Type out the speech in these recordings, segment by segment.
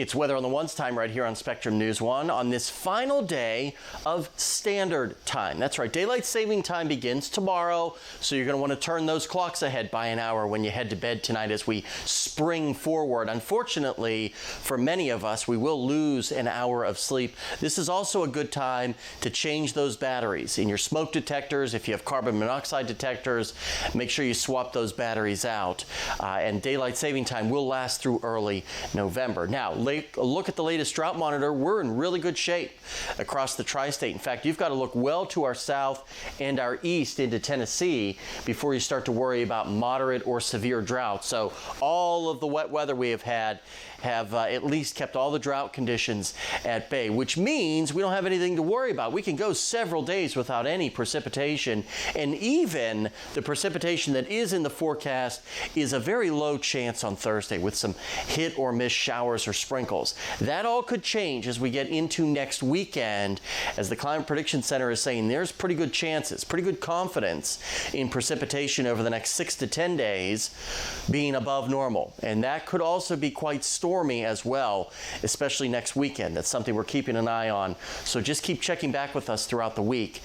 It's Weather on the One's time right here on Spectrum News 1 on this final day of standard time. That's right, daylight saving time begins tomorrow, so you're going to want to turn those clocks ahead by an hour when you head to bed tonight as we spring forward. Unfortunately, for many of us, we will lose an hour of sleep. This is also a good time to change those batteries in your smoke detectors. If you have carbon monoxide detectors, make sure you swap those batteries out. And daylight saving time will last through early November. Now, look at the latest drought monitor. We're in really good shape across the tri-state. In fact, you've got to look well to our south and our east into Tennessee before you start to worry about moderate or severe drought. So all of the wet weather we have had have at least kept all the drought conditions at bay, which means we don't have anything to worry about. We can go several days without any precipitation, and even the precipitation that is in the forecast is a very low chance on Thursday with some hit or miss showers or sprinkles. That all could change as we get into next weekend, as the Climate Prediction Center is saying there's pretty good chances, pretty good confidence in precipitation over the next 6 to 10 days being above normal. And that could also be quite stormy as well, especially next weekend. That's something we're keeping an eye on. So just keep checking back with us throughout the week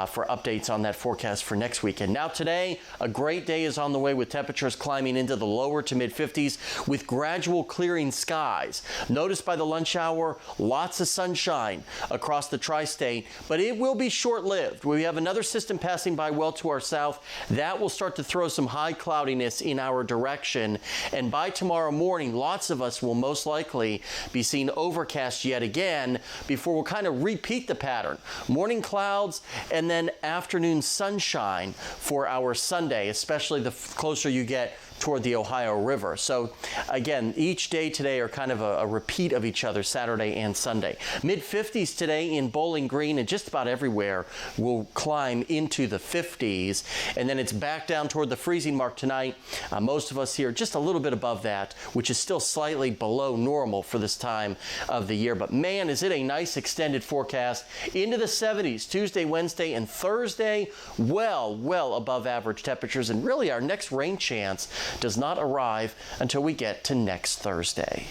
for updates on that forecast for next weekend. Now today, a great day is on the way with temperatures climbing into the lower to mid 50s with gradual clearing skies. Notice by the lunch hour, lots of sunshine across the tri-state, but it will be short-lived. We have another system passing by well to our south. That will start to throw some high cloudiness in our direction. And by tomorrow morning, lots of us will most likely be seeing overcast yet again before we'll kind of repeat the pattern. Morning clouds and then afternoon sunshine for our Sunday, especially the closer you get toward the Ohio River. So again, each day today are kind of a repeat of each other, Saturday and Sunday. Mid-50s today in Bowling Green, and just about everywhere will climb into the 50s. And then it's back down toward the freezing mark tonight. Most of us here just a little bit above that, which is still slightly below normal for this time of the year. But man, is it a nice extended forecast into the 70s Tuesday, Wednesday, and Thursday. Well above average temperatures. And really our next rain chance does not arrive until we get to next Thursday.